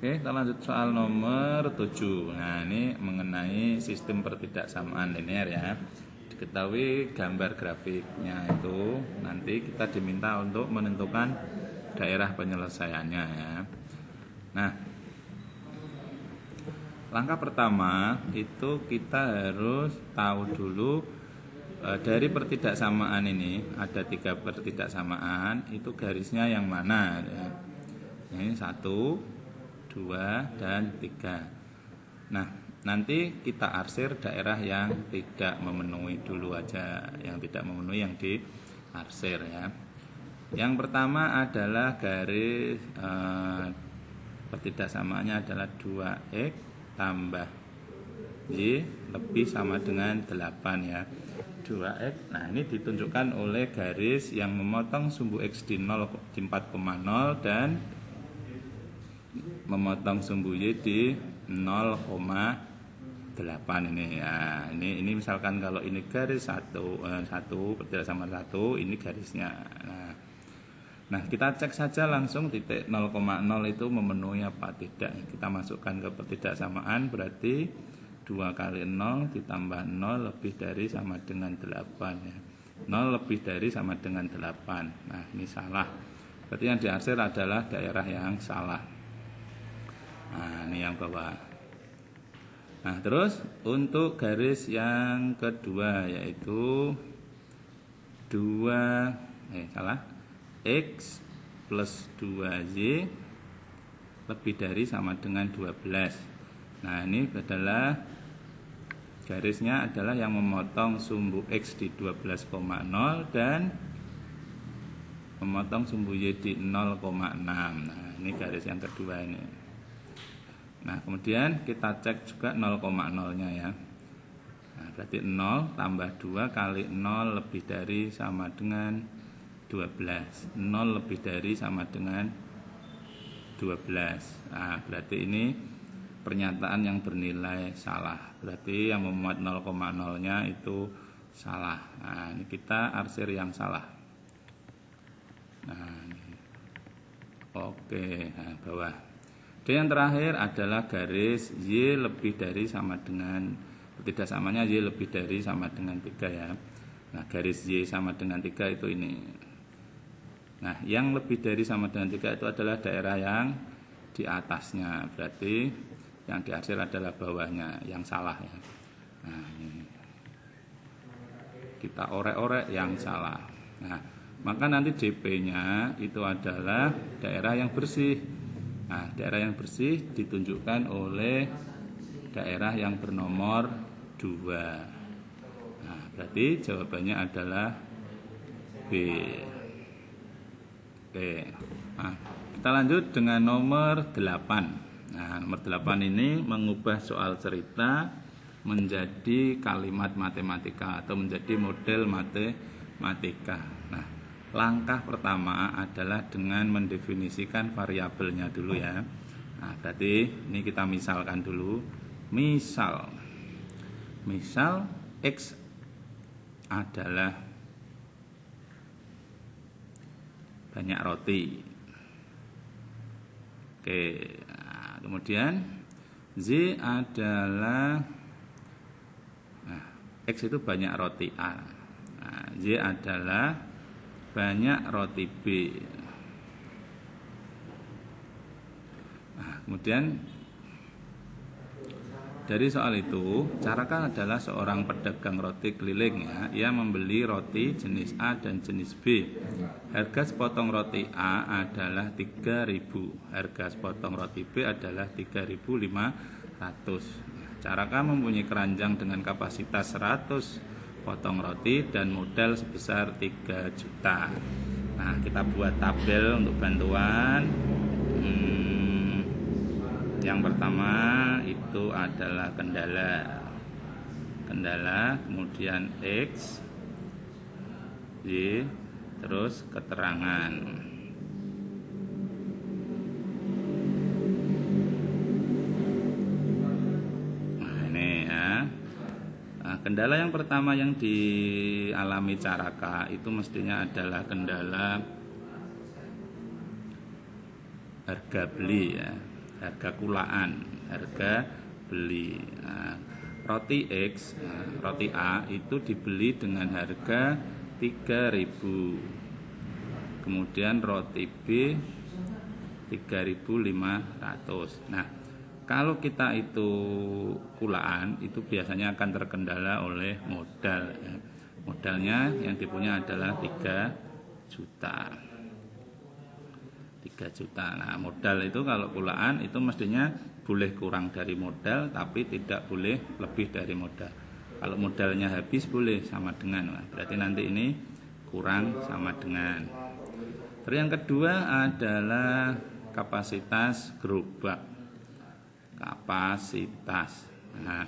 Oke, kita lanjut soal nomor 7. Nah, ini mengenai sistem pertidaksamaan linear ya. Diketahui gambar grafiknya itu nanti kita diminta untuk menentukan daerah penyelesaiannya ya. Nah, langkah pertama itu kita harus tahu dulu dari pertidaksamaan ini ada 3 pertidaksamaan, itu garisnya yang mana ya. Ini 1, 2, dan 3. Nah, nanti kita arsir daerah yang tidak memenuhi dulu aja, yang tidak memenuhi yang diarsir ya. Yang pertama adalah garis pertidaksamaannya adalah 2x tambah y lebih sama dengan 8 ya. 2x. Nah, ini ditunjukkan oleh garis yang memotong sumbu x di 4,0 dan memotong sumbu y di 0,8 ini ya. Ini misalkan kalau ini garis 1 pertidaksamaan 1, ini garisnya. Nah, kita cek saja langsung titik 0,0 itu memenuhi apa tidak. Kita masukkan ke pertidaksamaan, berarti 2 kali 0 ditambah 0 lebih dari sama dengan 8 ya. 0 lebih dari sama dengan 8. Nah, ini salah. Berarti yang diarsir adalah daerah yang salah. Nah, ini yang bawah. Nah, terus untuk garis yang kedua yaitu x plus 2y lebih dari sama dengan 12. Nah, ini adalah garisnya adalah yang memotong sumbu x di 12,0 dan memotong sumbu y di 0,6. Nah, ini garis yang kedua ini. Nah, kemudian kita cek juga 0,0-nya ya. Nah, berarti 0 tambah 2 kali 0 lebih dari sama dengan 12. 0 lebih dari sama dengan 12. Nah, berarti ini pernyataan yang bernilai salah. Berarti yang memuat 0,0-nya itu salah. Nah, ini kita arsir yang salah. Nah, ini. Oke, nah, bawah. Dan yang terakhir adalah garis y lebih dari sama dengan, pertidaksamanya y lebih dari sama dengan 3 ya. Nah, garis y sama dengan 3 itu ini. Nah, yang lebih dari sama dengan 3 itu adalah daerah yang di atasnya. Berarti yang diarsir adalah bawahnya, yang salah ya. Nah, ini. Kita orek-orek yang salah. Nah, maka nanti DP-nya itu adalah daerah yang bersih. Nah, daerah yang bersih ditunjukkan oleh daerah yang bernomor 2. Nah, berarti jawabannya adalah B. Oke. Nah, kita lanjut dengan nomor 8. Nah, nomor 8 ini mengubah soal cerita menjadi kalimat matematika atau menjadi model matematika. Nah, langkah pertama adalah dengan mendefinisikan variabelnya dulu ya. Nah, berarti ini kita misalkan dulu. Misal X adalah banyak roti. Oke, nah, kemudian Z adalah X itu banyak roti A. Nah, Y adalah banyak roti B. Nah, kemudian dari soal itu, carakan adalah seorang pedagang roti keliling ya. Ia membeli roti jenis A dan jenis B. Harga sepotong roti A adalah 3.000. Harga sepotong roti B adalah 3.500. Carakan mempunyai keranjang dengan kapasitas 100 potong roti dan modal sebesar 3 juta. Nah, kita buat tabel untuk bantuan. Yang pertama itu adalah kendala, kemudian X, Y, terus keterangan. Nah, ini ya. Nah, kendala yang pertama yang dialami Caraka itu mestinya adalah kendala harga beli ya. harga kulaan, harga beli. Nah, roti X, roti A itu dibeli dengan harga 3.000. Kemudian roti B 3.500. Nah, kalau kita itu kulaan itu biasanya akan terkendala oleh modal. Modalnya yang dipunya adalah 3 juta. 3 juta. Nah, modal itu kalau kulaan itu mestinya boleh kurang dari modal tapi tidak boleh lebih dari modal. Kalau modalnya habis boleh sama dengan. Nah, berarti nanti ini kurang sama dengan. Terus yang kedua adalah kapasitas gerobak. Kapasitas. Nah,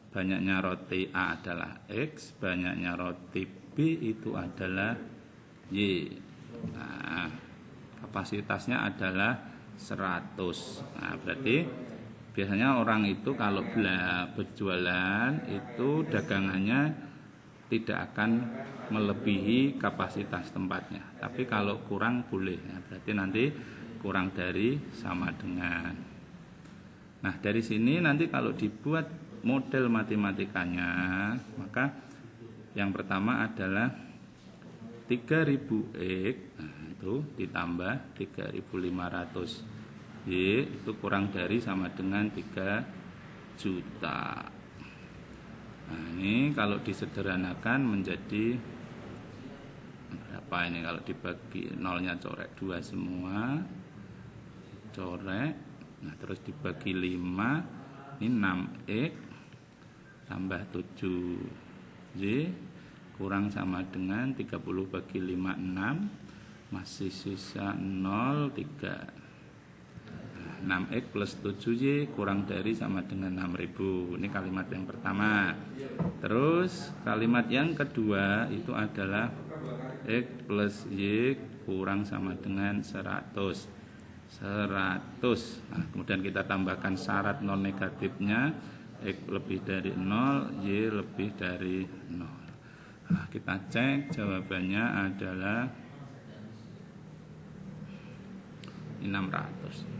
banyaknya roti A adalah X, banyaknya roti B itu adalah Y. Nah, kapasitasnya adalah 100. Nah, berarti biasanya orang itu kalau berjualan itu dagangannya tidak akan melebihi kapasitas tempatnya. Tapi kalau kurang boleh. Nah, berarti nanti kurang dari sama dengan. Nah, dari sini nanti kalau dibuat model matematikanya, maka yang pertama adalah 3.000 X, nah, itu ditambah 3.500 Y itu kurang dari sama dengan 3 juta. Nah, ini kalau disederhanakan menjadi berapa ini kalau dibagi nolnya corek 2 semua, corek, nah terus dibagi 5, ini 6X tambah 7 Y kurang sama dengan 30 bagi 5 6, masih sisa 0 3. 6X plus 7Y kurang dari sama dengan 6.000. Ini kalimat yang pertama. Terus kalimat yang kedua itu adalah X plus Y kurang sama dengan 100. Nah, kemudian kita tambahkan syarat non negatifnya, X lebih dari 0, Y lebih dari 0. Nah, kita cek jawabannya adalah 600.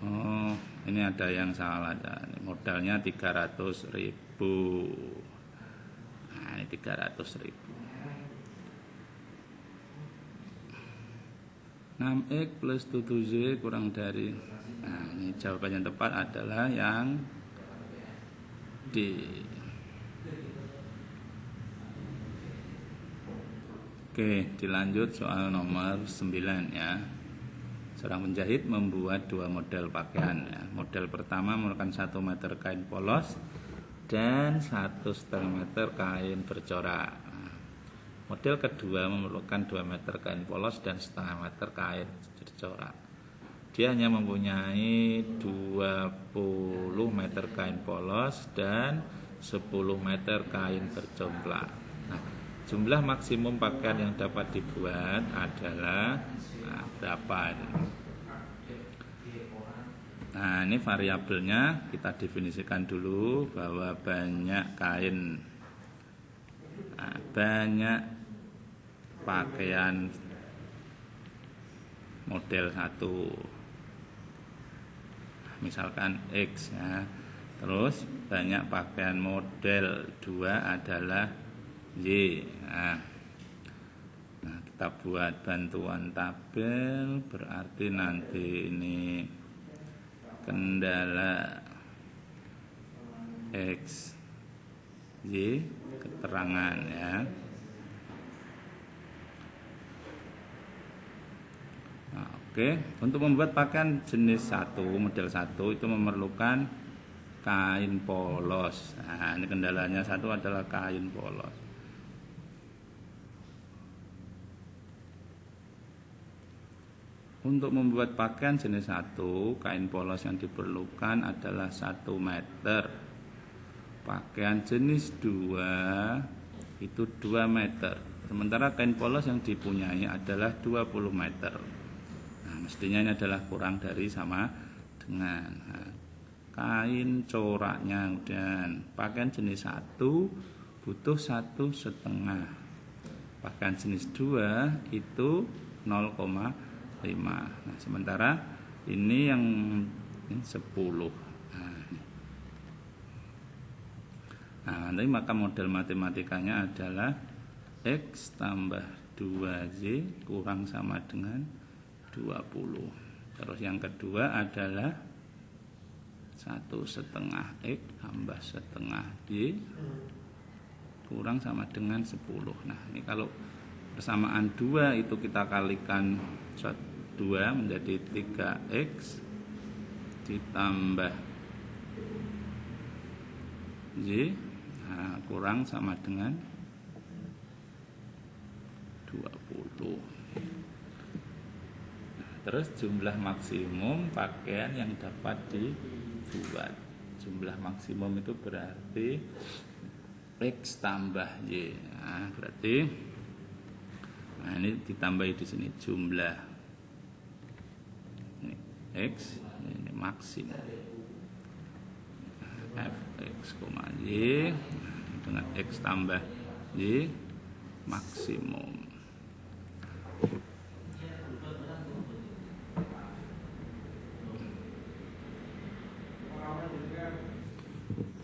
Oh, ini ada yang salah. Modalnya 300.000. Nah, ini 300.000. 6X plus 7Y kurang dari. Nah, ini jawaban yang tepat adalah yang D. Oke, dilanjut soal nomor 9 ya. Seorang penjahit membuat 2 model pakaian ya. Model pertama memerlukan 1 meter kain polos dan 1,5 meter kain bercorak. Model kedua memerlukan 2 meter kain polos dan 1,5 meter kain bercorak. Dia hanya mempunyai 20 meter kain polos dan 10 meter kain bercomplak. Nah, jumlah maksimum pakaian yang dapat dibuat adalah berapa ini? Nah, ini variabelnya kita definisikan dulu bahwa banyak kain, banyak pakaian model 1 misalkan X ya. Terus banyak pakaian model 2 adalah Y. Nah, kita buat bantuan tabel, berarti nanti ini kendala X Y keterangan ya. Nah, oke, untuk membuat pakaian jenis 1 model 1 itu memerlukan kain polos. Nah, ini kendalanya 1 adalah kain polos. Untuk membuat pakaian jenis 1, kain polos yang diperlukan adalah 1 meter. Pakaian jenis 2 itu 2 meter. Sementara kain polos yang dipunyai adalah 20 meter. Nah, mestinya ini adalah kurang dari sama dengan. Nah, kain coraknya dan pakaian jenis 1 butuh 1,5. Bahkan jenis 2 itu 0,5. Nah, sementara ini yang 10. Nah, nanti maka model matematikanya adalah X tambah 2Y kurang sama dengan 20. Terus yang kedua adalah 1/2 X tambah setengah Y kurang sama dengan 10. Nah, ini kalau persamaan 2 itu kita kalikan 2 menjadi 3X ditambah Y, nah, kurang sama dengan 20. Nah, terus jumlah maksimum pakaian yang dapat dibuat. Jumlah maksimum itu berarti X tambah Y. Nah, berarti ini ditambahi di sini jumlah ini X, ini maksimum Fx, Y dengan X tambah Y maksimum.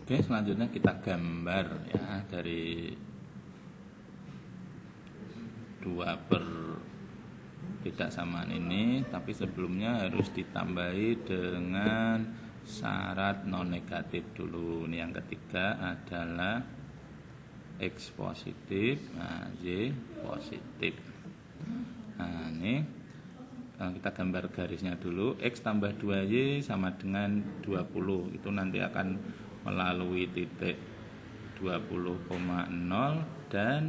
Oke, selanjutnya kita gambar ya dari 2 perbedaan ini, tapi sebelumnya harus ditambahi dengan syarat non negatif dulu. Ini yang ketiga adalah X positif, nah, Y positif. Nah, ini kita gambar garisnya dulu. X tambah 2Y sama dengan 20. Itu nanti akan melalui titik 20,0 dan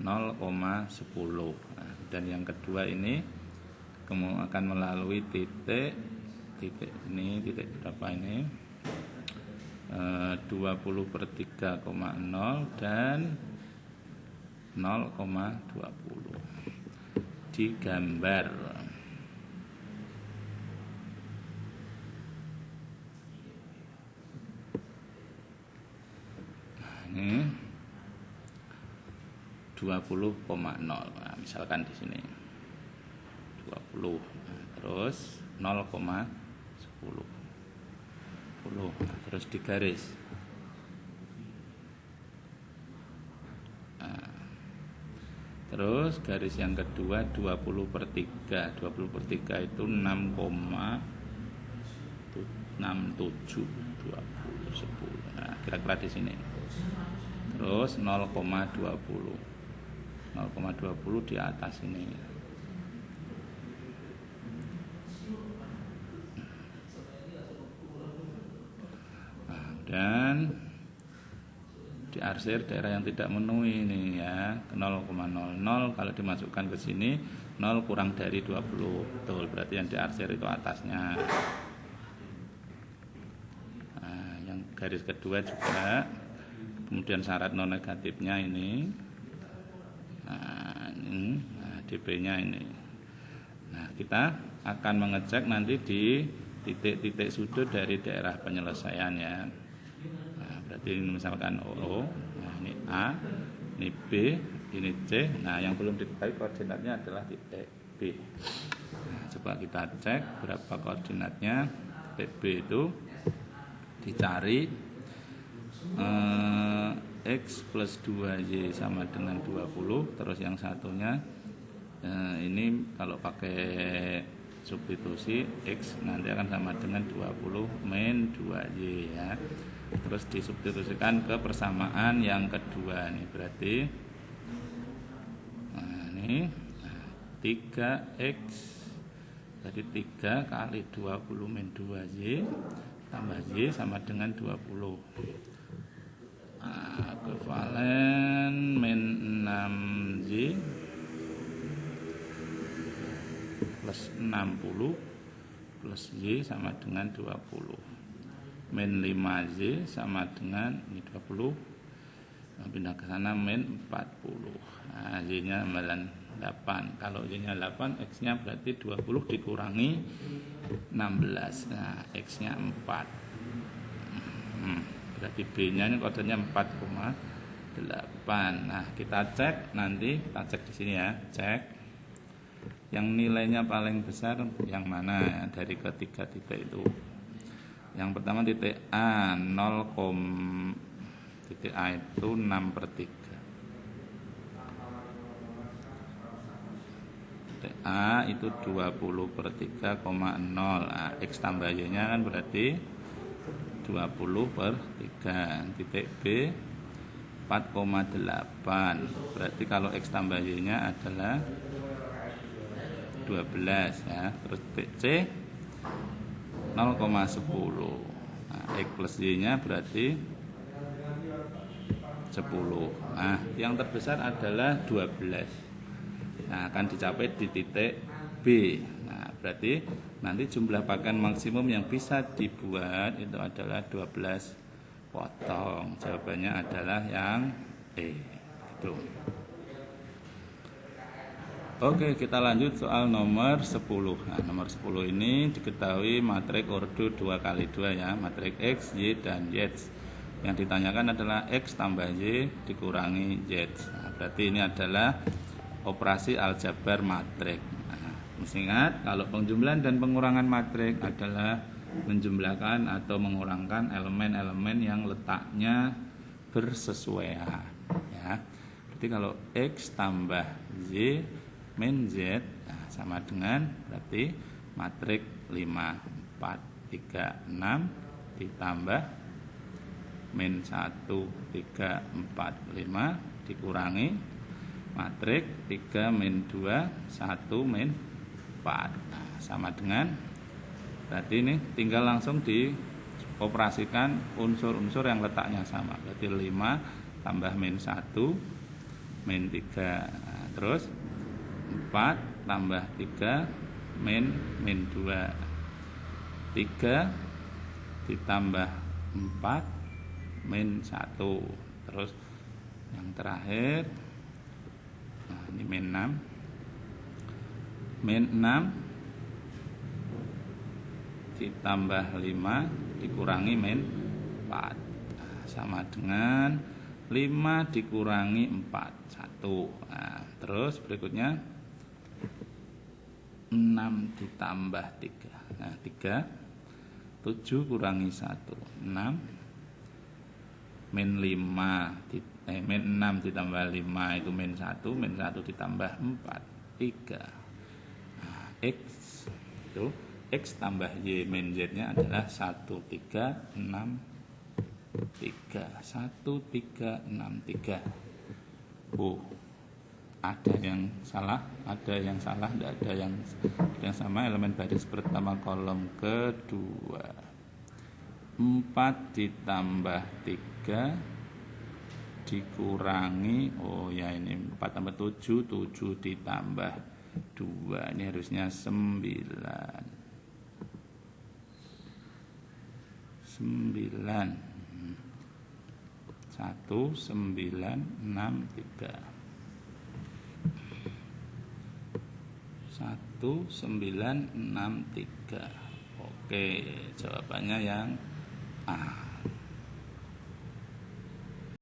0,10. Nah, dan yang kedua ini akan melalui titik ini, titik berapa ini? 20/3,0 dan 0,20. Digambar. Ini 20,0. Nah, misalkan di sini 20. Nah, terus 0,10. Nah, terus digaris. Nah, terus garis yang kedua 20/3. 20/3 itu 6,67 20 10. Nah, kira-kira di sini. Terus 0,20. 0,20 di atas ini. Nah, dan diarsir daerah yang tidak memenuhi ini ya, 0,00 kalau dimasukkan ke sini 0 kurang dari 20. Betul, berarti yang diarsir itu atasnya. Nah, yang garis kedua juga. Kemudian syarat non negatifnya ini. Nah, DP-nya ini. Nah, kita akan mengecek nanti di titik-titik sudut dari daerah penyelesaian ya. Nah, berarti ini misalkan O, nah ini A, ini B, ini C. Nah, yang belum diketahui koordinatnya adalah titik B. Nah, coba kita cek berapa koordinatnya. Titik B itu dicari X plus 2Y sama dengan 20. Terus yang satunya ini kalau pakai substitusi X nanti akan sama dengan 20 min 2Y ya. Terus disubstitusikan ke persamaan yang kedua nih, berarti ini 3X, jadi 3 kali 20 min 2Y tambah Y sama dengan 20. Ekuivalen min 6Y plus 60 plus Y sama dengan 20. Min 5Y sama dengan ini 20. Pindah ke sana min 40. Nah, Y-nya 8. Kalau Y-nya 8, X-nya berarti 20 dikurangi 16. Nah, X-nya 4. Berarti B-nya ini kodenya 4,5. 8. Nah, kita cek nanti, kita cek di sini ya, cek yang nilainya paling besar yang mana ya, dari ketiga titik itu. Yang pertama titik A, titik A itu 6/3. Titik A itu 20/3,0. Nah, X tambah Y-nya kan berarti 20/3. Titik B 4,8. Berarti kalau X tambah Y-nya adalah 12 ya. Terus titik C 0,10. Nah, X plus Y-nya berarti 10. Nah, yang terbesar adalah 12. Nah, akan dicapai di titik B. Nah, berarti nanti jumlah pakan maksimum yang bisa dibuat itu adalah 12 potong. Jawabannya adalah yang E. Itu. Oke, kita lanjut soal nomor 10. Nah, nomor 10 ini diketahui matrik ordo 2x2 ya, matrik X, Y, dan Z. Yang ditanyakan adalah X tambah Y dikurangi Z. Nah, berarti ini adalah operasi aljabar matrik. Nah, mesti ingat kalau penjumlahan dan pengurangan matrik adalah menjumlahkan atau mengurangkan elemen-elemen yang letaknya bersesuaian ya. Berarti kalau X tambah Y min Z, nah, sama dengan berarti matrik 5, 4, 3, 6 ditambah min 1, 3, 4, 5 dikurangi matrik 3 min 2, 1 min 4. Nah, sama dengan berarti ini tinggal langsung dioperasikan unsur-unsur yang letaknya sama. Berarti 5 tambah min 1 min 3. Nah, terus 4 tambah 3 min 2. 3 ditambah 4 min 1. Terus yang terakhir, nah ini min 6. Min 6 ditambah 5 dikurangi min 4. Nah, sama dengan 5 dikurangi 4, 1. Nah, terus berikutnya 6 ditambah 3. Nah, 3 7 kurangi 1, 6 min 5 min 6 ditambah 5 itu min 1, min 1 ditambah 4, 3. Nah, X itu X tambah Y min Z nya adalah 1, 3, 6, 3. 1, 3, 6, 3. Oh, ada yang salah, tidak ada yang sama. Elemen baris pertama kolom kedua. 4 ditambah 3 dikurangi, oh ya ini 4 tambah 7, 7 ditambah 2, ini harusnya 9. 1, 9, 6, 3. 1, 9, 6, 3. Oke, jawabannya yang A.